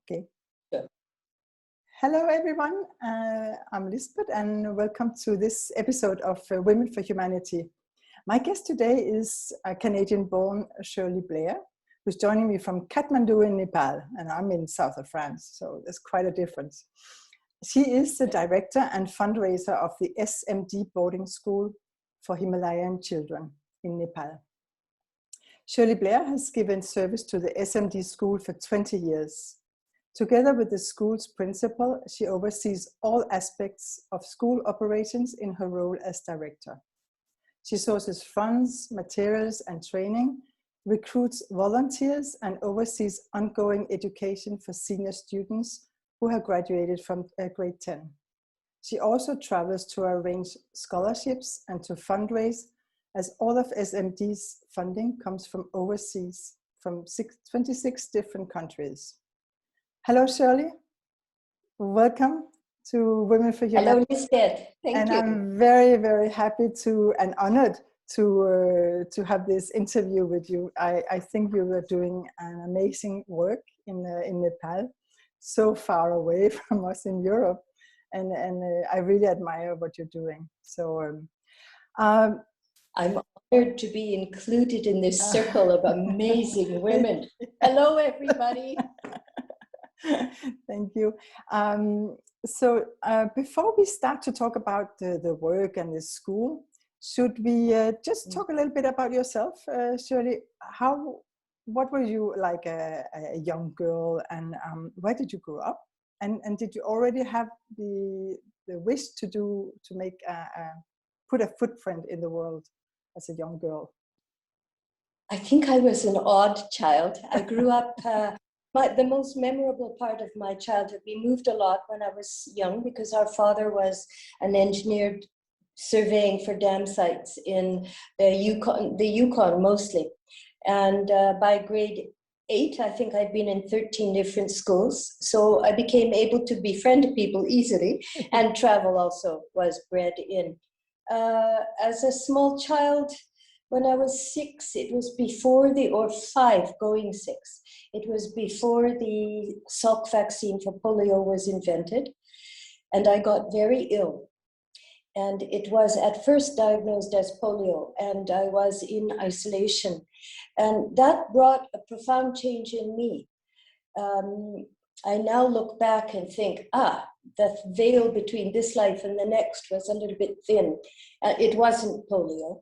Okay. Sure. Hello, everyone. I'm Lisbeth, and welcome to this episode of Women for Humanity. My guest today is a Canadian-born Shirley Blair, who's joining me from Kathmandu in Nepal, and I'm in south of France, so there's quite a difference. She is the director and fundraiser of the SMD boarding school for Himalayan children in Nepal. Shirley Blair has given service to the SMD school for 20 years. Together with the school's principal, she oversees all aspects of school operations in her role as director. She sources funds, materials, and training, recruits volunteers, and oversees ongoing education for senior students who have graduated from grade 10. She also travels to arrange scholarships and to fundraise, as all of SMD's funding comes from overseas, from 26 different countries. Hello, Shirley. Welcome to Women for Humanity. Hello, Lisbeth. Thank you. I'm very, very happy and honored to have this interview with you. I think you are doing an amazing work in Nepal, so far away from us in Europe, and I really admire what you're doing. So. I'm honored to be included in this circle of amazing women. Hello, everybody. Thank you. So before we start to talk about the work and the school, should we just talk a little bit about yourself, Shirley? What were you like a young girl, and where did you grow up? And did you already have the wish to make put a footprint in the world as a young girl? I think I was an odd child. I grew up, the most memorable part of my childhood, we moved a lot when I was young because our father was an engineer surveying for dam sites in the Yukon mostly. And by grade 8, I think I'd been in 13 different schools. So I became able to befriend people easily, and travel also was bred in. As a small child, when I was 6, it was before or 5, going 6. It was before the Salk vaccine for polio was invented. And I got very ill. And it was at first diagnosed as polio, and I was in isolation. And that brought a profound change in me. I now look back and think, the veil between this life and the next was a little bit thin. It wasn't polio,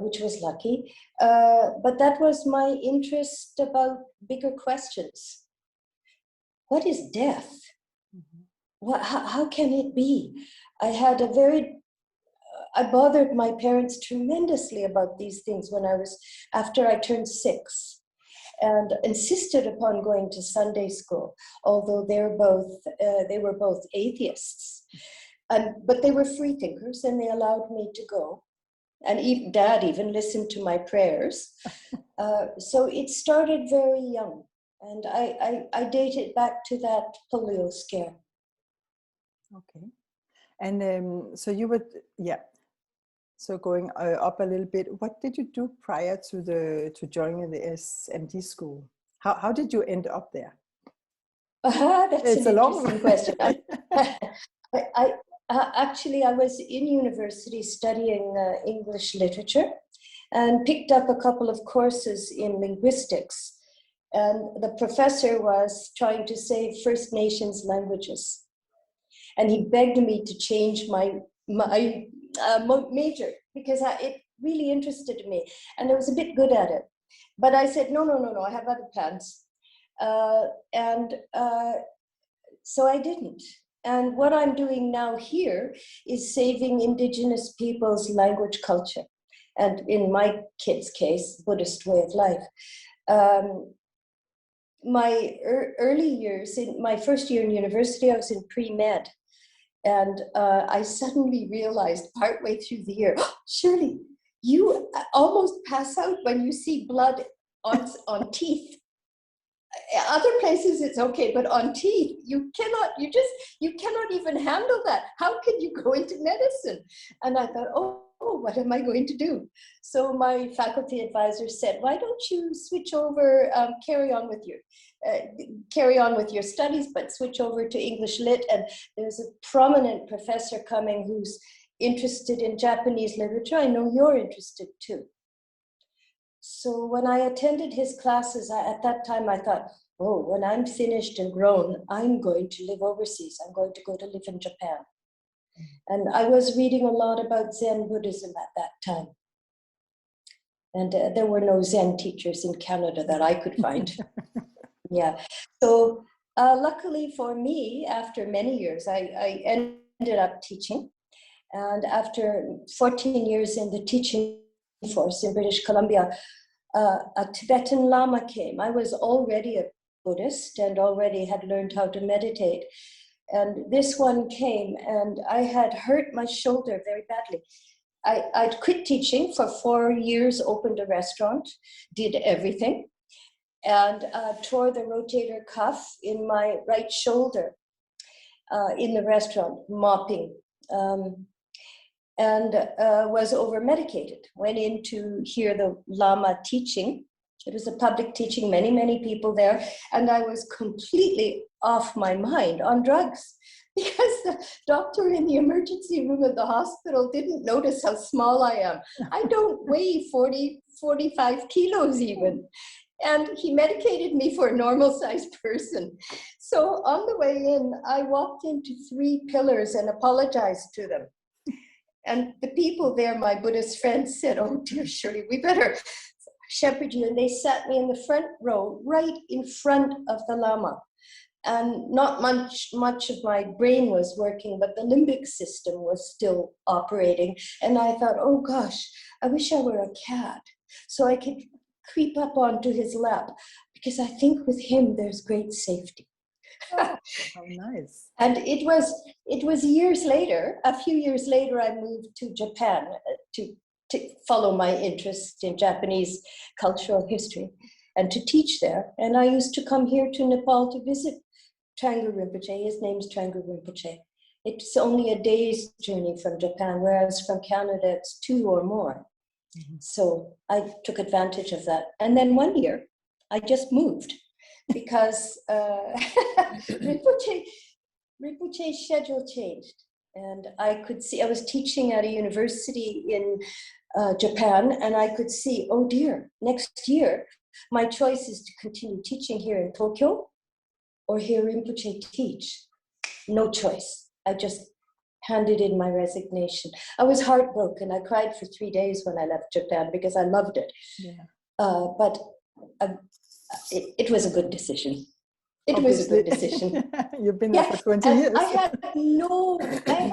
which was lucky. But that was my interest about bigger questions. What is death? Mm-hmm. How can it be? I bothered my parents tremendously about these things after I turned 6. And insisted upon going to Sunday school, although they were both atheists. But they were free thinkers, and they allowed me to go. And Dad even listened to my prayers. So it started very young, and I date it back to that polio scare. Okay, and so you would, yeah. So going up a little bit, what did you do prior to joining the SMD school? How did you end up there? That's an interesting question. Actually, I was in university studying English literature and picked up a couple of courses in linguistics. And the professor was trying to save First Nations languages. And he begged me to change my major because it really interested me. And I was a bit good at it. But I said, no, I have other plans. So I didn't. And what I'm doing now here is saving Indigenous people's language culture. And in my kid's case, Buddhist way of life. My early years, in my first year in university, I was in pre-med. And I suddenly realized partway through the year, Shirley, you almost pass out when you see blood on teeth. Other places it's okay, but on teeth, you cannot even handle that. How can you go into medicine? And I thought, oh what am I going to do? So my faculty advisor said, why don't you switch over, carry on with your studies, but switch over to English Lit. And there's a prominent professor coming who's interested in Japanese literature. I know you're interested too. So when I attended his classes, at that time I thought, oh, when I'm finished and grown, I'm going to live overseas. I'm going to go to live in Japan. And I was reading a lot about Zen Buddhism at that time. And there were no Zen teachers in Canada that I could find. Yeah. So luckily for me, after many years, I ended up teaching. And after 14 years in the teaching force in British Columbia, a Tibetan Lama came. I was already a Buddhist and already had learned how to meditate. And this one came, and I had hurt my shoulder very badly. I'd quit teaching for 4 years, opened a restaurant, did everything, and tore the rotator cuff in my right shoulder in the restaurant, mopping, and was over-medicated. Went in to hear the Lama teaching. It was a public teaching, many, many people there, and I was completely off my mind on drugs because the doctor in the emergency room at the hospital didn't notice how small I am. I don't weigh 45 kilos even. And he medicated me for a normal-sized person. So on the way in, I walked into 3 pillars and apologized to them. And the people there, my Buddhist friends, said, oh dear Shirley, we better shepherd you. And they sat me in the front row, right in front of the Lama. And not much of my brain was working, but the limbic system was still operating. And I thought, oh gosh, I wish I were a cat so I could creep up onto his lap, because I think with him there's great safety. Oh, how nice. And it was years later, a few years later, I moved to Japan to follow my interest in Japanese cultural history and to teach there. And I used to come here to Nepal to visit Trangu Rinpoche. His name's Trangu Rinpoche. It's only a day's journey from Japan, whereas from Canada it's 2 or more. Mm-hmm. So I took advantage of that. And then one year, I just moved because Rinpoche's schedule changed. And I could see, I was teaching at a university in Japan, and I could see, oh dear, next year, my choice is to continue teaching here in Tokyo or hear Rinpoche teach. No choice. I just handed in my resignation. I was heartbroken. I cried for 3 days when I left Japan because I loved it. Yeah. But it was a good decision. It was a good decision. You've been there for 20 years. I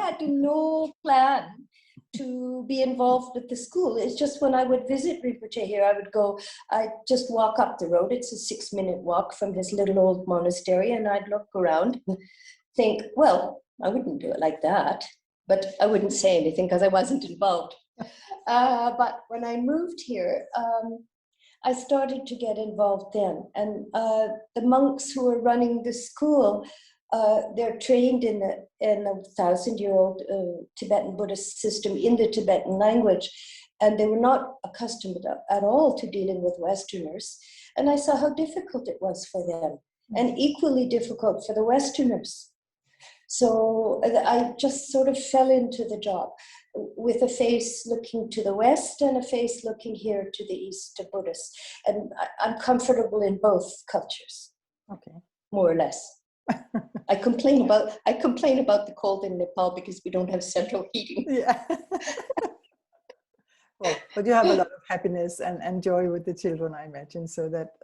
had no plan to be involved with the school. It's just when I would visit Rinpoche here, I'd just walk up the road. It's a 6-minute walk from his little old monastery, and I'd look around and think, well, I wouldn't do it like that, but I wouldn't say anything because I wasn't involved. But when I moved here, I started to get involved then. And the monks who were running the school, they're trained in a 1,000-year-old Tibetan Buddhist system in the Tibetan language. And they were not accustomed at all to dealing with Westerners. And I saw how difficult it was for them, and equally difficult for the Westerners. So I just sort of fell into the job with a face looking to the West and a face looking here to the East to Buddhists. And I'm comfortable in both cultures, okay, more or less. I complain about the cold in Nepal because we don't have central heating. Yeah. Well, but you have a lot of happiness and joy with the children, I imagine. So that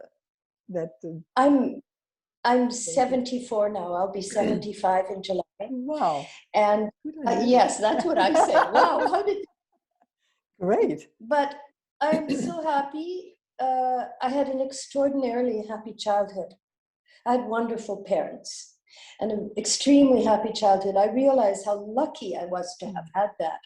I'm 74 now. I'll be 75 in July. Wow. And yes, that's what I'm saying. Wow, how did... Great. But I'm so happy. I had an extraordinarily happy childhood. I had wonderful parents and an extremely happy childhood. I realized how lucky I was to have had that.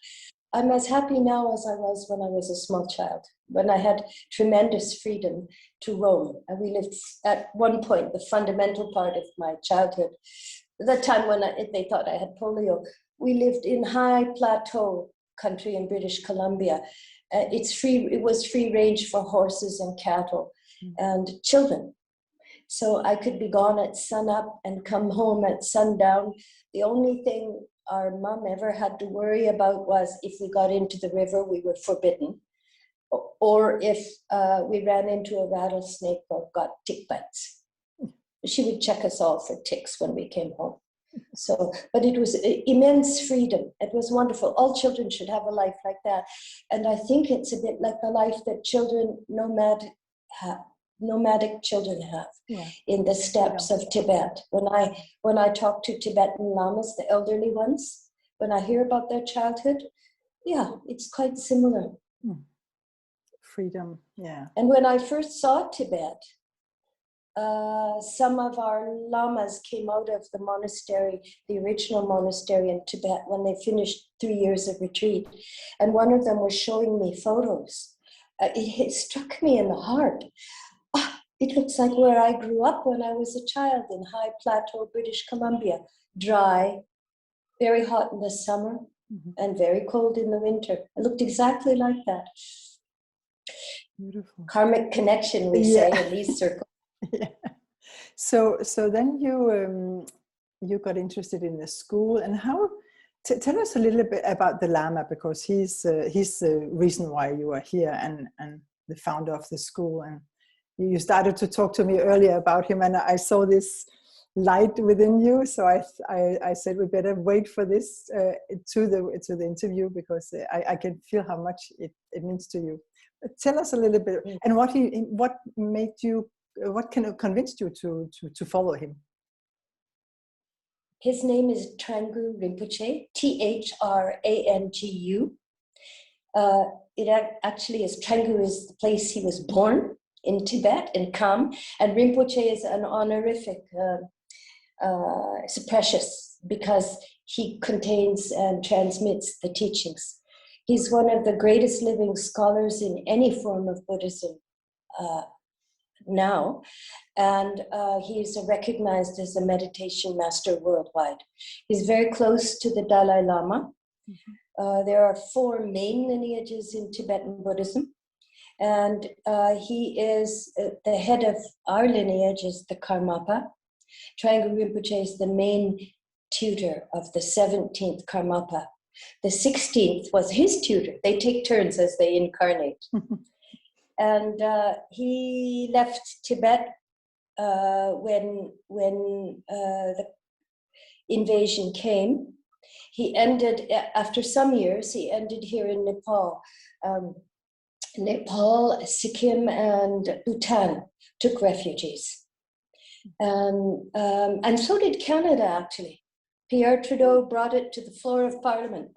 I'm as happy now as I was when I was a small child, when I had tremendous freedom to roam. And we lived at one point, the fundamental part of my childhood, the time when they thought I had polio, we lived in high plateau country in British Columbia. It was free range for horses and cattle and children. So I could be gone at sunup and come home at sundown. The only thing our mom ever had to worry about was if we got into the river, we were forbidden, or if we ran into a rattlesnake or got tick bites. She would check us all for ticks when we came home. So, but it was immense freedom. It was wonderful. All children should have a life like that. And I think it's a bit like the life that nomadic children have in the steppes of Tibet. When I talk to Tibetan lamas, the elderly ones, when I hear about their childhood, it's quite similar. Freedom, yeah. And when I first saw Tibet, some of our lamas came out of the monastery, the original monastery in Tibet, when they finished 3 years of retreat. And one of them was showing me photos. It struck me in the heart. It looks like where I grew up when I was a child in High Plateau, British Columbia. Dry, very hot in the summer, and very cold in the winter. It looked exactly like that. Beautiful. Karmic connection, we say in these circles. Yeah. So then you got interested in the school, and how? Tell us a little bit about the Lama, because he's the reason why you are here and the founder of the school. And you started to talk to me earlier about him, and I saw this light within you. So I said we better wait for this to the interview, because I can feel how much it means to you. But tell us a little bit, and what made you. What kind of convinced you to follow him? His name is Trangu Rinpoche, Thrangu. It actually is, Trangu is the place he was born in Tibet, in Kham, and Rinpoche is an honorific. It's precious because he contains and transmits the teachings. He's one of the greatest living scholars in any form of Buddhism now, and he's recognized as a meditation master worldwide. He's very close to the Dalai Lama. There are 4 main lineages in Tibetan Buddhism, and he is the head of our lineage is the Karmapa. Trangu Rinpoche is the main tutor of the 17th Karmapa. The 16th was his tutor. They take turns as they incarnate. And he left Tibet when the invasion came. He ended, after some years, he ended here in Nepal. Nepal, Sikkim, and Bhutan took refugees. And so did Canada, actually. Pierre Trudeau brought it to the floor of Parliament.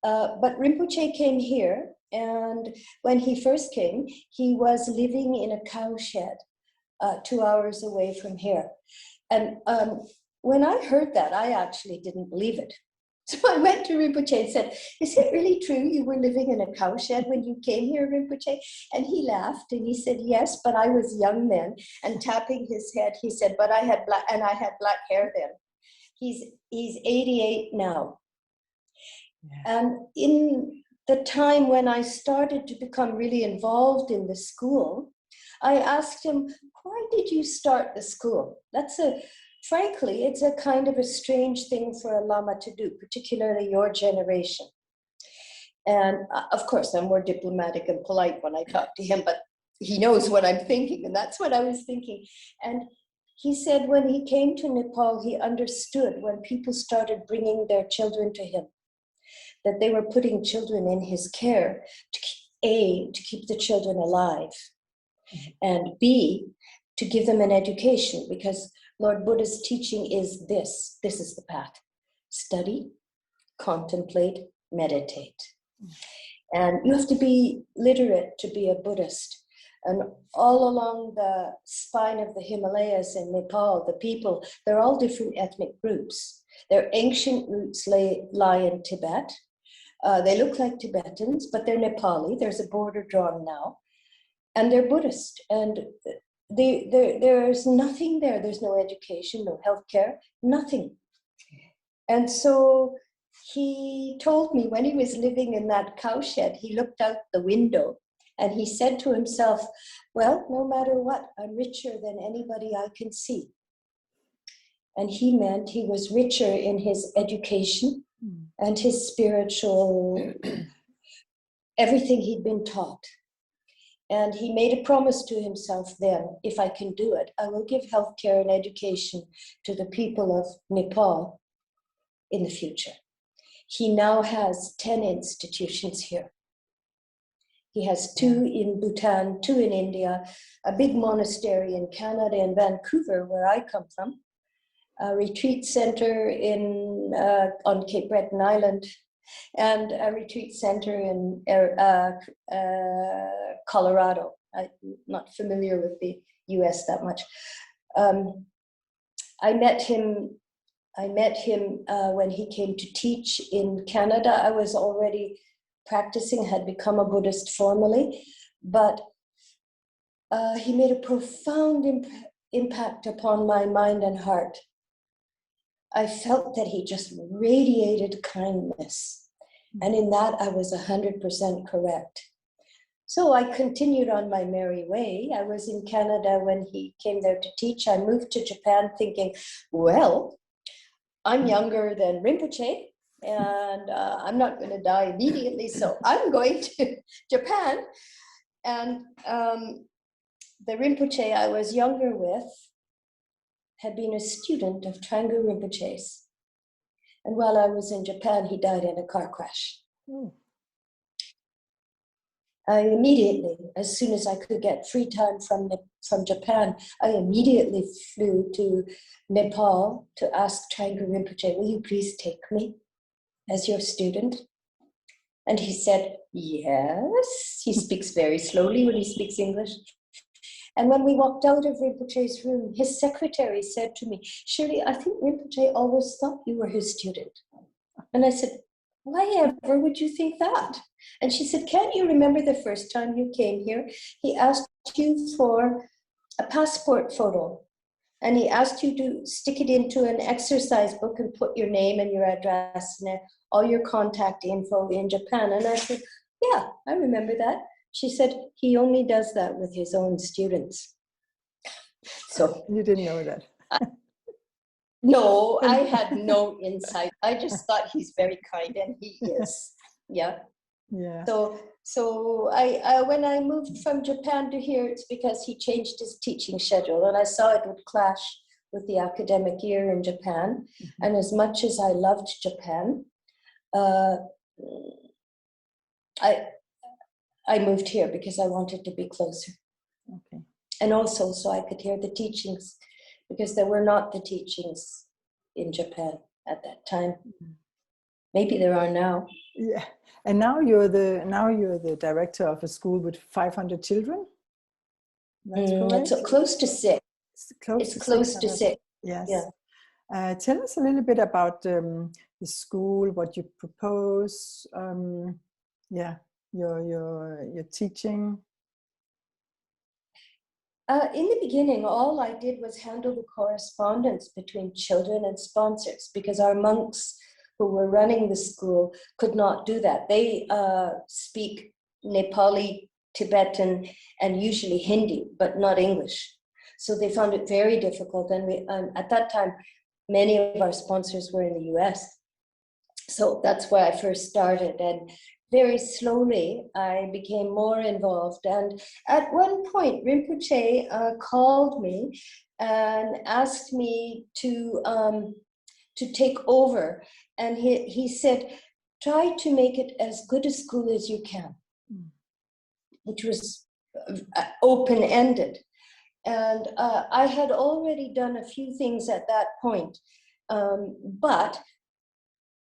But Rinpoche came here, and when he first came, he was living in a cowshed 2 hours away from here. And when I heard that, I actually didn't believe it. So I went to Rinpoche and said, "Is it really true you were living in a cowshed when you came here, Rinpoche?" And he laughed and he said, "Yes, but I was young then." And tapping his head, he said, "But I had black hair then." He's 88 now. Yeah. And in the time when I started to become really involved in the school, I asked him, "Why did you start the school?" Frankly, it's a kind of a strange thing for a Lama to do, particularly your generation. And of course, I'm more diplomatic and polite when I talk to him, but he knows what I'm thinking, and that's what I was thinking. And he said when he came to Nepal, he understood when people started bringing their children to him, that they were putting children in his care to keep the children alive, and B, to give them an education, because Lord Buddha's teaching is this is the path: study, contemplate, meditate. And you have to be literate to be a Buddhist. And all along the spine of the Himalayas in Nepal, the people, they're all different ethnic groups. Their ancient roots lie in Tibet. They look like Tibetans, but they're Nepali. There's a border drawn now. And they're Buddhist. And there's nothing there. There's no education, no healthcare, nothing. And so he told me when he was living in that cowshed, he looked out the window and he said to himself, well, no matter what, I'm richer than anybody I can see. And he meant he was richer in his education and his spiritual, everything he'd been taught. And he made a promise to himself then, if I can do it, I will give healthcare and education to the people of Nepal in the future. He now has 10 institutions here. He has 2 in Bhutan, 2 in India, a big monastery in Canada, in Vancouver, where I come from, a retreat center on Cape Breton Island, and a retreat center in Colorado. I'm not familiar with the US that much. I met him when he came to teach in Canada. I was already practicing, had become a Buddhist formally, but he made a profound impact upon my mind and heart. I felt that he just radiated kindness. And in that, I was 100% correct. So I continued on my merry way. I was in Canada when he came there to teach. I moved to Japan thinking, well, I'm younger than Rinpoche, and I'm not going to die immediately, so I'm going to Japan. And the Rinpoche I was younger with had been a student of Trangu Rinpoche's. And while I was in Japan, he died in a car crash. I immediately, as soon as I could get free time from Japan, I immediately flew to Nepal to ask Trangu Rinpoche, will you please take me as your student? And he said, yes. He speaks very slowly when he speaks English. And when we walked out of Rinpoche's room, his secretary said to me, Shirley, I think Rinpoche always thought you were his student. And I said, why ever would you think that? And she said, can't you remember the first time you came here? He asked you for a passport photo. And he asked you to stick it into an exercise book and put your name and your address and all your contact info in Japan. And I said, yeah, I remember that. She said, he only does that with his own students. So you didn't know that. No, I had no insight. I just thought he's very kind, and he is. Yeah. Yeah. So I when I moved from Japan to here, it's because he changed his teaching schedule, and I saw it would clash with the academic year in Japan. Mm-hmm. And as much as I loved Japan, I moved here because I wanted to be closer. Okay. And also so I could hear the teachings, because there were not the teachings in Japan at that time. Mm-hmm. Maybe there are now. Yeah. And now you're the director of a school with 500 children? That's correct? It's close to 6. It's close to 6. Yes. Yeah. Tell us a little bit about the school, what you propose. Your teaching. In the beginning, all I did was handle the correspondence between children and sponsors, because our monks who were running the school could not do that. They speak Nepali, Tibetan, and usually Hindi, but not English. So they found it very difficult. And at that time, many of our sponsors were in the US. So that's where I first started. And very slowly, I became more involved. And at one point, Rinpoche called me and asked me to take over. And he said, try to make it as good a school as you can, which was open-ended. And I had already done a few things at that point, but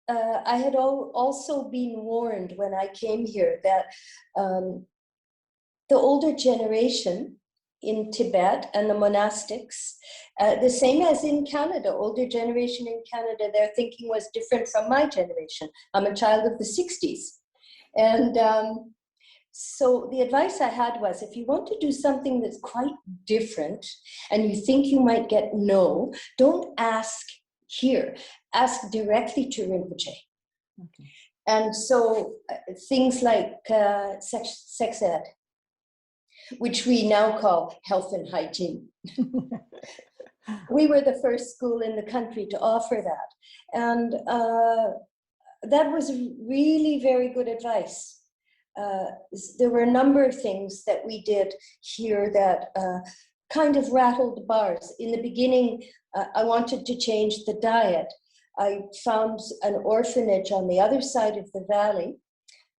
I had also been warned when I came here that the older generation in Tibet and the monastics, the same as in Canada, older generation in Canada, their thinking was different from my generation. I'm a child of the 60s. And so the advice I had was, if you want to do something that's quite different and you think you might get no, don't ask here. Ask directly to Rinpoche. Okay. And so things like sex ed, which we now call health and hygiene. We were the first school in the country to offer that. And that was really very good advice. There were a number of things that we did here that kind of rattled the bars. In the beginning, I wanted to change the diet. I found an orphanage on the other side of the valley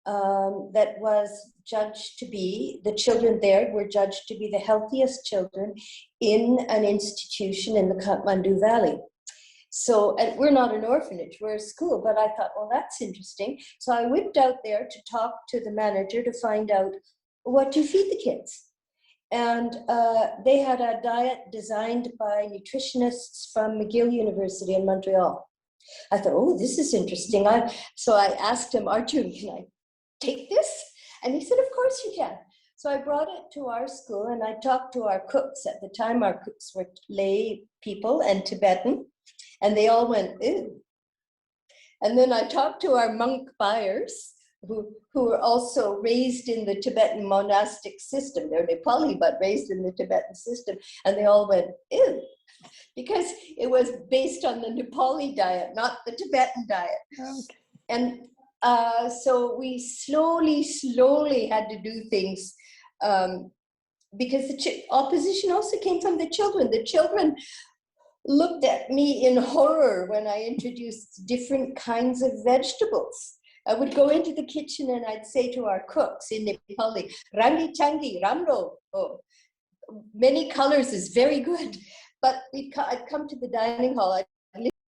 that was judged to be, the children there were judged to be the healthiest children in an institution in the Kathmandu Valley. So, and we're not an orphanage, we're a school, but I thought, well, that's interesting. So I whipped out there to talk to the manager to find out, what do you feed the kids? And they had a diet designed by nutritionists from McGill University in Montreal. I thought, oh, this is interesting. So I asked him, Arjun, can I take this? And he said, of course you can. So I brought it to our school and I talked to our cooks. At the time, our cooks were lay people and Tibetan. And they all went, ew. And then I talked to our monk buyers who were also raised in the Tibetan monastic system. They're Nepali, but raised in the Tibetan system. And they all went, ew, because it was based on the Nepali diet, not the Tibetan diet. Okay. And so we slowly had to do things because the opposition also came from the children. The children looked at me in horror when I introduced different kinds of vegetables. I would go into the kitchen and I'd say to our cooks in Nepali, Rangi Changi, Ramro, oh, many colors is very good. But I'd come to the dining hall, I'd